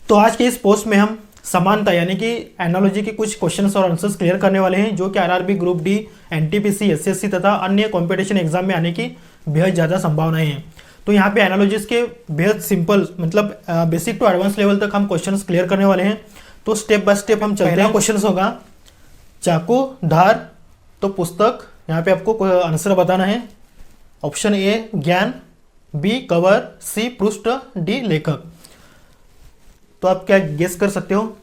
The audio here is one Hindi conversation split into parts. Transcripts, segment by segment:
तो आज के इस पोस्ट में हम समानता यानी कि एनालॉजी के कुछ क्वेश्चंस और आंसर्स क्लियर करने वाले हैं जो कि RRB group D, NTPC, SSC तथा अन्य कंपटीशन एग्जाम में आने की बेहद ज़्यादा संभावनाएं हैं। तो यहाँ पे एनालॉजीज के बेहद सिंपल मतलब बेसिक टू एडवांस लेवल तक हम क्वेश्चंस क्लियर करने वाले हैं। तो स्टेप बाय स्टेप हम चलते हैं। क्वेश्चन होगा चाकू, धार, तो पुस्तक, यहाँ पे आपको आंसर बताना है। ऑप्शन ए ज्ञान, बी कवर, सी पृष्ठ, डी लेखक। तो आप क्या गेस कर सकते हो?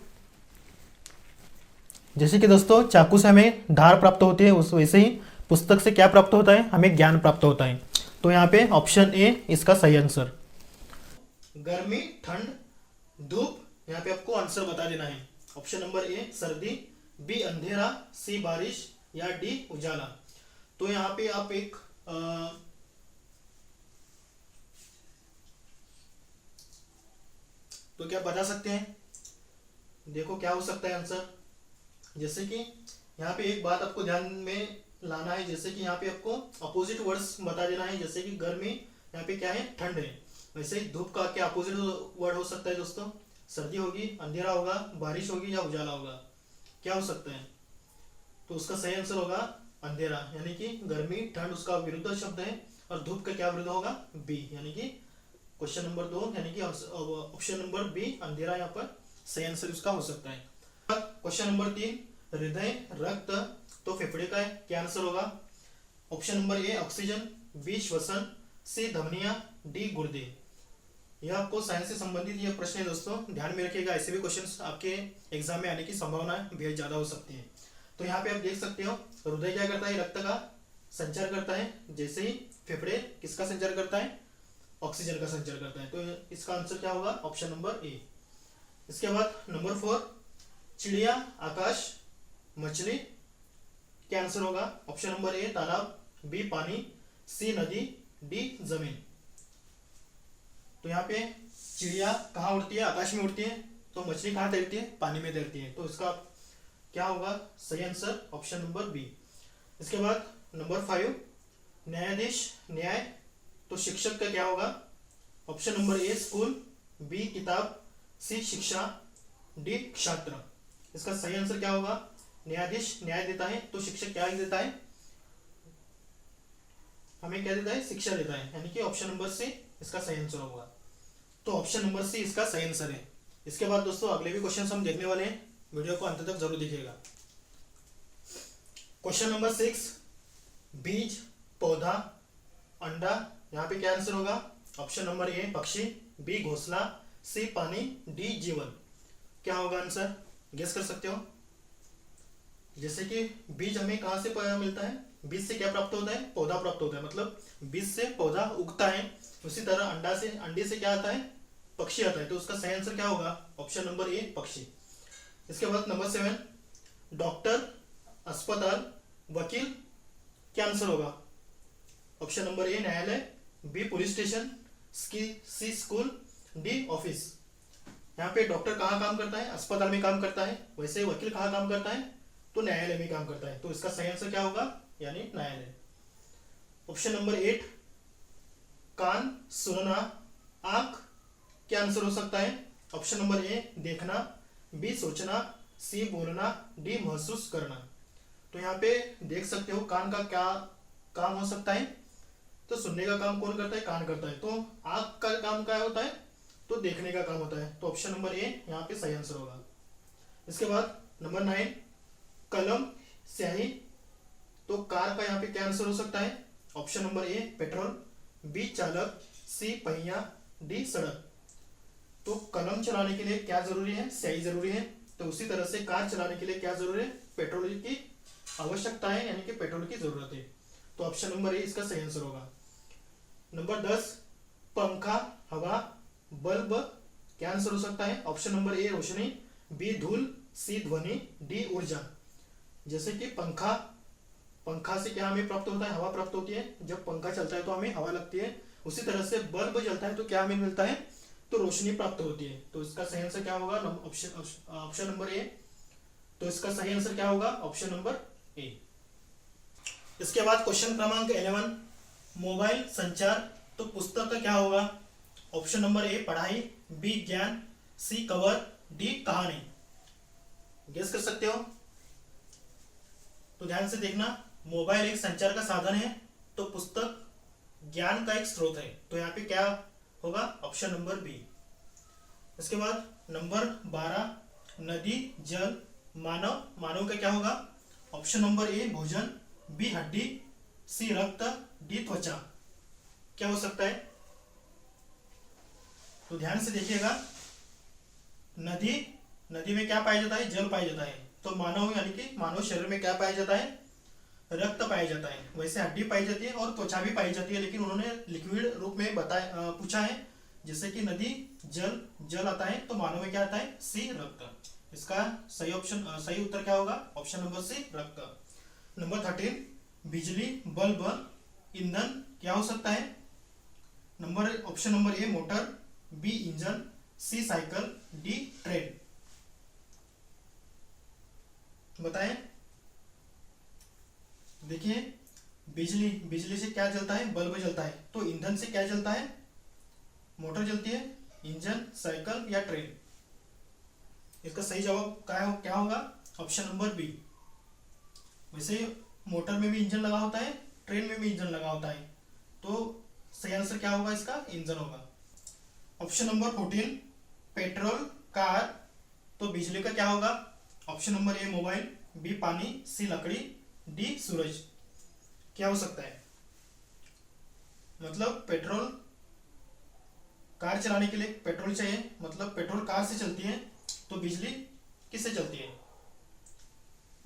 जैसे कि दोस्तों चाकू से हमें धार प्राप्त होती है, उस वैसे ही पुस्तक से क्या प्राप्त होता है? हमें ज्ञान प्राप्त होता है। तो यहाँ पे ऑप्शन ए इसका सही आंसर। गर्मी, ठंड, धूप, यहाँ पे आपको आंसर बता देना है। ऑप्शन नंबर ए सर्दी, बी अंधेरा, सी बारिश या डी उजाला। तो यहाँ पे आप एक तो क्या बता सकते हैं? देखो क्या हो सकता है आंसर। जैसे कि यहाँ पे एक बात आपको ध्यान में लाना है, जैसे कि यहाँ पे आपको अपोजिट वर्ड्स बता देना है। जैसे कि गर्मी यहाँ पे क्या है? ठंड है। वैसे ही धूप का क्या अपोजिट वर्ड हो सकता है दोस्तों? सर्दी होगी, अंधेरा होगा, बारिश होगी या उजाला होगा। क्या हो सकता है? तो उसका सही आंसर होगा अंधेरा, यानी कि गर्मी ठंड उसका विरुद्ध शब्द है और धूप का क्या विरुद्ध होगा? बी, यानी कि क्वेश्चन नंबर 2 यानी कि ऑप्शन नंबर बी अंधेरा यहाँ पर सही आंसर उसका हो सकता है। क्वेश्चन नंबर 3 हृदय, रक्त, तो फेफड़े का है, क्या आंसर होगा? Option number A oxygen, B श्वसन, सी धमनियां, डी गुर्दे। यह आपको साइंस से संबंधित यह प्रश्न है दोस्तों, ध्यान में रखिएगा। ऐसे भी क्वेश्चंस आपके एग्जाम में आने की संभावना बेहद ज्यादा हो सकती है। तो यहाँ पे आप देख सकते हो हृदय क्या करता है? रक्त का संचार करता है, जैसे ही फेफड़े किसका संचार करता है? ऑक्सीजन का संचार करता है। तो इसका आंसर क्या होगा? ऑप्शन नंबर ए। इसके बाद नंबर 4 चिड़िया, आकाश, मछली, क्या आंसर होगा? ऑप्शन नंबर ए तालाब, बी पानी, सी नदी, डी जमीन। तो यहाँ पे चिड़िया कहाँ उड़ती है? आकाश में उड़ती है। तो मछली कहाँ तैरती है? पानी में तैरती है। तो इसका क्या होगा सही आंसर? Option number B. इसके बाद नंबर 5 न्यायाधीश, न्याय, तो शिक्षक का क्या होगा? Option number A school, B किताब, सी शिक्षा, डी छात्र। इसका सही आंसर क्या होगा? न्यायाधीश न्याय देता है, तो शिक्षक क्या देता है? हमें क्या देता है? शिक्षा देता है, यानी कि ऑप्शन नंबर सी इसका सही आंसर होगा। तो ऑप्शन नंबर सी इसका सही आंसर है। इसके बाद दोस्तों अगले भी क्वेश्चन हम देखने वाले हैं, वीडियो को अंत तक जरूर देखिएगा। क्वेश्चन नंबर 6 बीज, पौधा, अंडा, यहाँ पे क्या आंसर होगा? ऑप्शन नंबर ए पक्षी, बी घोंसला, सी पानी, डी जीवन। क्या होगा आंसर? गेस कर सकते हो। जैसे कि बीज हमें कहां से मिलता है? बीज से क्या प्राप्त होता है? पौधा प्राप्त होता है, मतलब बीज से पौधा उगता है। उसी तरह अंडा से अंडे से क्या आता है? पक्षी आता है। तो उसका सही आंसर क्या होगा? ऑप्शन नंबर ए पक्षी। इसके बाद नंबर 7 डॉक्टर, अस्पताल, वकील, क्या आंसर होगा? ऑप्शन नंबर ए न्यायालय, बी पुलिस स्टेशन, सी स्कूल, डी ऑफिस। यहाँ पे डॉक्टर कहाँ काम करता है? अस्पताल में काम करता है। वैसे वकील कहाँ काम करता है? तो न्यायालय में काम करता है। तो इसका सही आंसर क्या होगा? यानी न्यायालय। ऑप्शन नंबर 8 कान, सुनना, आंख, क्या आंसर हो सकता है? ऑप्शन नंबर ए देखना, बी सोचना, सी बोलना, डी महसूस करना। तो यहाँ पे देख सकते हो कान का क्या काम हो सकता है? तो सुनने का काम कौन करता है? कान करता है। तो आंख का काम क्या होता है? तो देखने का काम होता है। तो ऑप्शन नंबर ए यहाँ पे सही आंसर होगा। इसके बाद नंबर 9 कलम, स्याही, तो कार का यहाँ पे क्या आंसर हो सकता है? Option number A petrol, B चालक, सी पहिया, डी सड़क। तो कलम चलाने के लिए क्या जरूरी है? स्याही जरूरी है। तो उसी तरह से कार चलाने के लिए क्या जरूरी है? पेट्रोल की आवश्यकता है, यानी कि पेट्रोल की जरूरत है। तो ऑप्शन नंबर ए इसका सही आंसर होगा। नंबर 10 पंखा, हवा, बल्ब, क्या आंसर हो सकता है? ऑप्शन नंबर ए रोशनी, बी धूल, सी ध्वनि, डी ऊर्जा। जैसे कि पंखा से क्या हमें प्राप्त होता है? हवा प्राप्त होती है। जब पंखा चलता है तो हमें हवा लगती है। उसी तरह से बल्ब जलता है तो क्या हमें मिलता है? तो रोशनी प्राप्त होती है। तो इसका सही आंसर क्या होगा? ऑप्शन नंबर ए। तो इसका सही आंसर क्या होगा? ऑप्शन नंबर ए। इसके बाद क्वेश्चन क्रमांक 11 मोबाइल, संचार, तो पुस्तक का क्या होगा? ऑप्शन नंबर ए पढ़ाई, बी ज्ञान, सी कवर, डी कहानी। गेस कर सकते हो? तो ध्यान से देखना, मोबाइल एक संचार का साधन है, तो पुस्तक ज्ञान का एक स्रोत है। तो यहाँ पे क्या होगा? Option number B. इसके बाद नंबर 12, नदी, जल, मानव। मानव का क्या होगा? ऑप्शन नंबर ए भोजन, बी हड्डी, सी रक्त, डी त्वचा। क्या हो सकता है? तो ध्यान से देखिएगा, नदी, नदी में क्या पाया जाता है? जल पाया जाता है। तो मानव यानी कि मानव शरीर में क्या पाया जाता है? रक्त पाया जाता है। वैसे हड्डी पाई जाती है और त्वचा भी पाई जाती है, लेकिन उन्होंने लिक्विड रूप में बताया, पूछा है। जैसे कि नदी, जल, जल आता है, तो मानव में क्या आता है? सी रक्त। इसका सही ऑप्शन, सही उत्तर क्या होगा? ऑप्शन नंबर सी रक्त। नंबर 13, बिजली, बल्ब, ईंधन। क्या हो सकता है? Option number A motor, B engine, C cycle, D train. बताएं। देखिए, बिजली, बिजली से क्या जलता है? बल्ब जलता है। तो ईंधन से क्या जलता है? मोटर जलती है, इंजन, साइकिल या ट्रेन। इसका सही जवाब क्या होगा? Option number B. वैसे मोटर में भी इंजन लगा होता है, ट्रेन में भी इंजन लगा होता है, तो सही आंसर क्या होगा? इसका इंजन होगा। Option number 14, petrol, car. तो बिजली का क्या होगा? Option number A mobile, B पानी, सी लकड़ी, डी सूरज। क्या हो सकता है? मतलब पेट्रोल, कार चलाने के लिए पेट्रोल चाहिए, मतलब पेट्रोल कार से चलती है, तो बिजली किससे चलती है?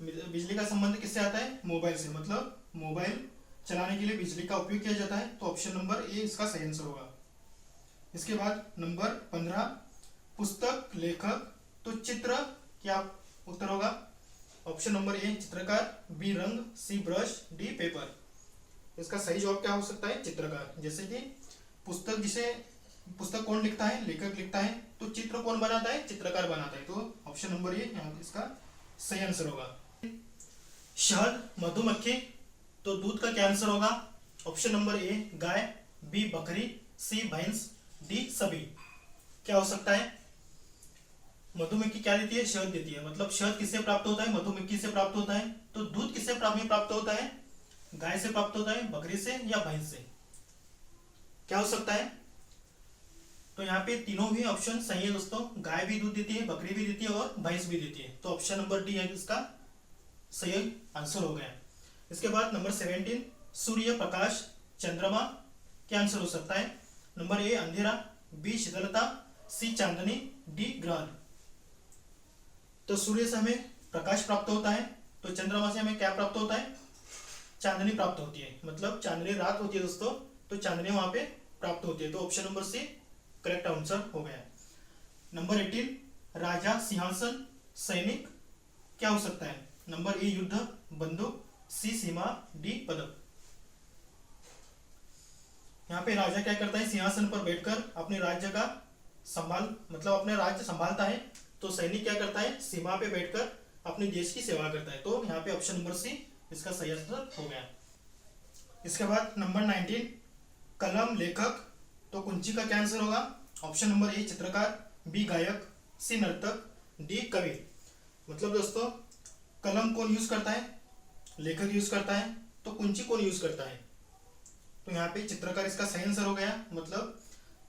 बिजली का संबंध किससे आता है? मोबाइल से। मतलब मोबाइल चलाने के लिए बिजली का उपयोग किया जाता है, तो ऑप्शन नंबर ए इसका सही आंसर होगा। इसके बाद नंबर 15, पुस्तक, लेखक। तो चित्र क्या उत्तर होगा? ऑप्शन नंबर ए चित्रकार, बी रंग, सी ब्रश, डी पेपर। इसका सही जवाब क्या हो सकता है? चित्रकार। जैसे कि पुस्तक कौन लिखता है? लेखक लिखता है। तो चित्र कौन बनाता है? चित्रकार बनाता है। तो ऑप्शन नंबर ए यहाँ इसका सही आंसर होगा। शहद, मधुमक्खी। तो दूध का क्या आंसर होगा? ऑप्शन नंबर ए गाय, बी बकरी, सी भैंस, डी सभी। क्या हो सकता है? मधुमक्खी क्या देती है? शहद देती है। मतलब शहद किससे प्राप्त होता है? मधुमक्खी से प्राप्त होता है। तो दूध किससे प्राप्त होता है? गाय से प्राप्त होता है, बकरी से या भैंस से। क्या हो सकता है? तो यहाँ पे तीनों भी ऑप्शन सही है दोस्तों। गाय भी दूध देती है, बकरी भी देती है और भैंस भी देती है। तो ऑप्शन नंबर डी है इसका सही आंसर हो गया। इसके बाद नंबर 17, सूर्य, प्रकाश, चंद्रमा। क्या आंसर हो सकता है? नंबर ए अंधेरा, बी शीतलता, सी चांदनी, डी ग्रहण। तो सूर्य से हमें प्रकाश प्राप्त होता है, तो चंद्रमा से हमें क्या प्राप्त होता है? चांदनी प्राप्त होती है। मतलब चांदनी रात होती है दोस्तों, तो चांदनी वहां पे प्राप्त होती है। तो option number C correct answer हो गया। नंबर 18, राजा, सिंहासन, सैनिक। क्या हो सकता है? नंबर ए युद्ध, बंदूक, सी सीमा, डी पदक। यहाँ पे राजा क्या करता है? सिंहासन पर बैठकर अपने राज्य का मतलब अपने राज्य संभालता है। तो सैनिक क्या करता है? सीमा पे बैठकर अपने देश की सेवा करता है। तो यहाँ पे ऑप्शन नंबर सी इसका सही आंसर हो गया। इसके बाद नंबर 19, कलम, लेखक। तो कुंची का क्या आंसर होगा? ऑप्शन नंबर ए चित्रकार, बी गायक, सी नर्तक, डी कवि। मतलब दोस्तों कलम कौन यूज करता है? लेखक यूज करता है। तो कुंची कौन यूज करता है? तो यहाँ पे चित्रकार इसका सही आंसर हो गया। मतलब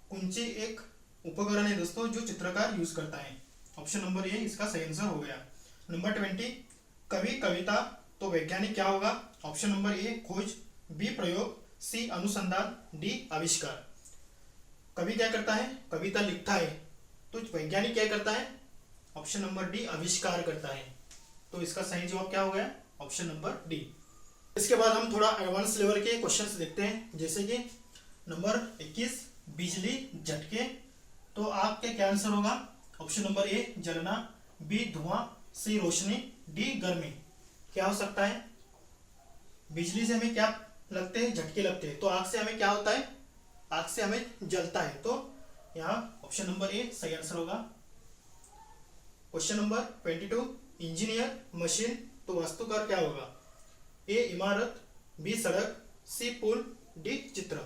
कुंची एक उपकरण है दोस्तों जो चित्रकार यूज करता है। ऑप्शन नंबर ए इसका सही आंसर हो गया। नंबर 20, कवि, कविता। तो वैज्ञानिक क्या होगा? ऑप्शन नंबर ए खोज, बी प्रयोग, सी अनुसंधान, डी आविष्कार। कवि क्या करता है? कविता लिखता है। तो वैज्ञानिक क्या करता है? ऑप्शन नंबर डी आविष्कार करता है। तो इसका सही जवाब क्या हो गया? Option number D. इसके बाद हम थोड़ा एडवांस लेवल के क्वेश्चंस देखते हैं। जैसे कि नंबर 21, बिजली, झटके। तो आग के क्या आंसर होगा? ऑप्शन नंबर ए जलना, बी धुआं, सी रोशनी, डी गर्मी। क्या हो सकता है? बिजली से हमें क्या लगते हैं? झटके लगते हैं। तो आग से हमें क्या होता है? आग से हमें जलता है। तो यहाँ ऑप्शन नंबर ए सही आंसर होगा। Question number 22, engineer, machine. तो वास्तुकार क्या होगा? ए इमारत, बी सड़क, सी पुल, डी चित्र।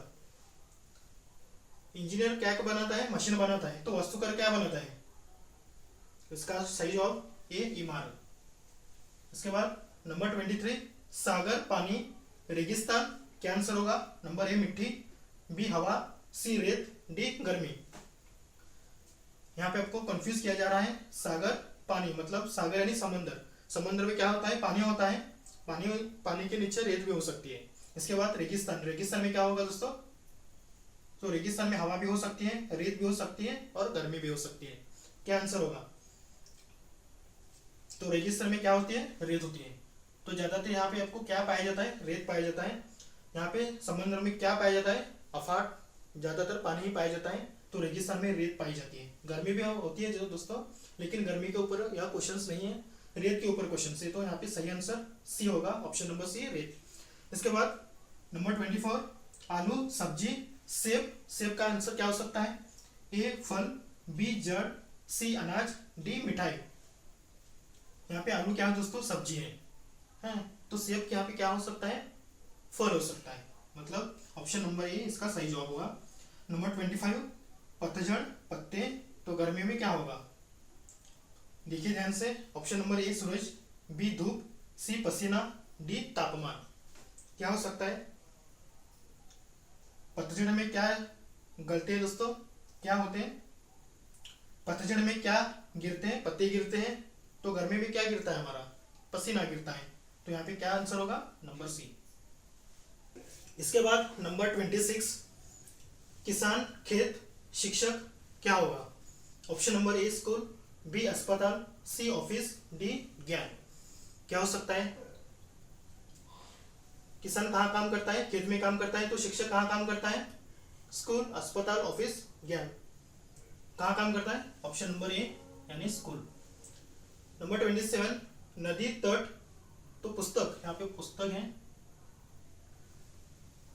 इंजीनियर क्या बनाता है? मशीन बनाता है। तो वास्तुकार क्या बनाता है? तो इसका सही जवाब ए इमारत। इसके बाद नंबर 23 सागर, पानी, रेगिस्तान, क्या आंसर होगा? नंबर ए मिट्टी, बी हवा, सी रेत, डी गर्मी। यहाँ पे आपको कंफ्यूज किया जा रहा है। सागर पानी मतलब सागर यानी समंदर, समंदर में क्या होता है? पानी होता है, पानी के नीचे रेत भी हो सकती है। इसके बाद रेगिस्तान, रेगिस्तान में क्या होगा दोस्तों? तो रेगिस्तान में हवा भी हो सकती है, रेत भी हो सकती है और गर्मी भी हो सकती है। क्या आंसर होगा? तो रेगिस्तान में क्या होती है? रेत होती है। तो ज्यादातर यहाँ पे आपको क्या पाया जाता है? रेत पाया जाता है। यहाँ पे समुद्र में क्या पाया जाता है? अफाट, ज्यादातर पानी ही पाया जाता है। तो रेगिस्तान में रेत पाई जाती है। गर्मी भी होती है जो दोस्तों, लेकिन गर्मी के ऊपर यह क्वेश्चंस नहीं है, रेत के ऊपर क्वेश्चन है। तो यहाँ पे सही आंसर सी होगा, ऑप्शन नंबर सी रेत। इसके बाद नंबर 24 आलू, सब्जी, सेब, सेब का आंसर क्या हो सकता है? ए फल, बी जड़, सी अनाज, डी मिठाई। यहाँ पे आलू क्या है दोस्तों? सब्जी है। तो सेब के यहाँ पे क्या हो सकता है? फल हो सकता है। मतलब ऑप्शन नंबर ए इसका सही जवाब होगा। नंबर 25 पतझड़, पत्ते, तो गर्मी में क्या होगा? देखिए ध्यान से, ऑप्शन नंबर ए सूरज, बी धूप, सी पसीना, डी तापमान। क्या हो सकता है? पतझड़ में क्या गलते हैं दोस्तों? क्या होते हैं? पतझड़ में क्या गिरते हैं? पत्ते गिरते हैं। तो गर्मी में क्या गिरता है? हमारा पसीना गिरता है। तो यहाँ पे क्या आंसर होगा? Number C. इसके बाद नंबर 26 किसान, खेत, शिक्षक, क्या होगा? Option number A school, B अस्पताल, सी ऑफिस, डी ज्ञान। क्या हो सकता है? किसान कहाँ काम करता है? खेत में काम करता है। तो शिक्षक कहाँ काम करता है? स्कूल, अस्पताल, ऑफिस, ज्ञान। कहाँ काम करता है? ऑप्शन नंबर ए यानी स्कूल। नंबर 27 नदी, तट, तो पुस्तक, यहाँ पे पुस्तक है।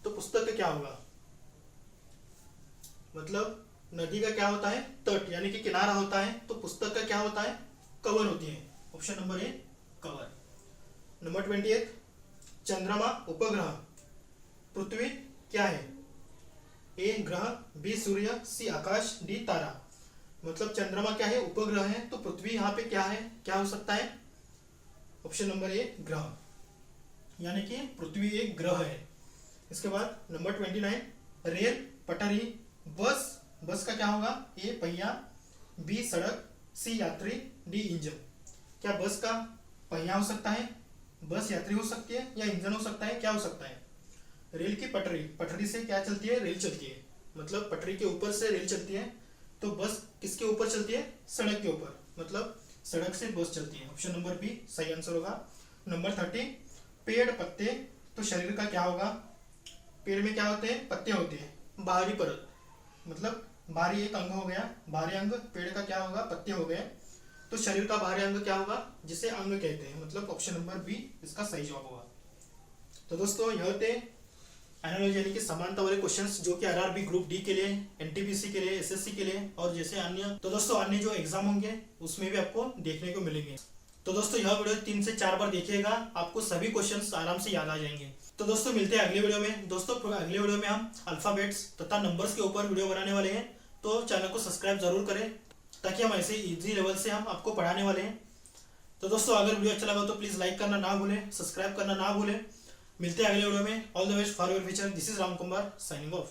तो पुस्तक का क्या होगा? मतलब नदी का क्या होता है? तट यानी कि किनारा होता है। तो पुस्तक का क्या होता है? कवर होती है। Option number A cover. Number 28 चंद्रमा, उपग्रह, पृथ्वी क्या है? ए ग्रह, बी सूर्य, सी आकाश, डी तारा। मतलब चंद्रमा क्या है? उपग्रह है। तो पृथ्वी यहाँ पे क्या है? क्या हो सकता है? ऑप्शन नंबर ए ग्रह, यानी कि पृथ्वी एक ग्रह है। इसके बाद नंबर 29 रेल, पटरी, बस, बस का क्या होगा? ए पहिया, बी सड़क, सी यात्री, डी इंजन। क्या बस का पहिया हो सकता है? बस यात्री हो सकती है या इंजन हो सकता है? क्या हो सकता है? रेल की पटरी, पटरी से क्या चलती है? रेल चलती है। मतलब पटरी के ऊपर से रेल चलती है। तो बस किसके ऊपर चलती है? सड़क के ऊपर। मतलब सड़क से बस चलती है। ऑप्शन नंबर बी सही आंसर होगा। नंबर 30 पेड़, पत्ते, तो शरीर का क्या होगा? पेड़ में क्या होते हैं? पत्ते होते हैं। बाहरी परत, मतलब बाहरी एक अंग हो गया, बाहरी अंग पेड़ का क्या होगा? पत्ते हो गए। तो शरीर का बाहरी अंग क्या होगा? जिसे अंग कहते हैं। मतलब ऑप्शन नंबर बी इसका सही जवाब होगा। तो दोस्तों यह थे एनालॉजी यानी कि समानता वाले क्वेश्चंस जो कि आरआरबी ग्रुप डी के लिए, एनटीपीसी के लिए, एसएससी के लिए और जैसे अन्य, तो दोस्तों अन्य जो एग्जाम होंगे उसमें भी आपको देखने को मिलेंगे। तो दोस्तों यह वीडियो 3 से 4 बार देखिएगा, आपको सभी क्वेश्चंस आराम से याद आ जाएंगे। तो दोस्तों मिलते हैं अगले वीडियो में। दोस्तों अगले वीडियो में हम अल्फाबेट्स तथा नंबर्स के ऊपर वीडियो बनाने वाले हैं। तो चैनल को सब्सक्राइब जरूर करें ताकि हम ऐसे इजी लेवल से हम आपको पढ़ाने वाले हैं। तो दोस्तों अगर वीडियो अच्छा लगा तो प्लीज लाइक करना ना भूलें, सब्सक्राइब करना ना भूलें। मिलते हैं अगले वीडियो में। All the best for your future. This is Ram Kumar signing off.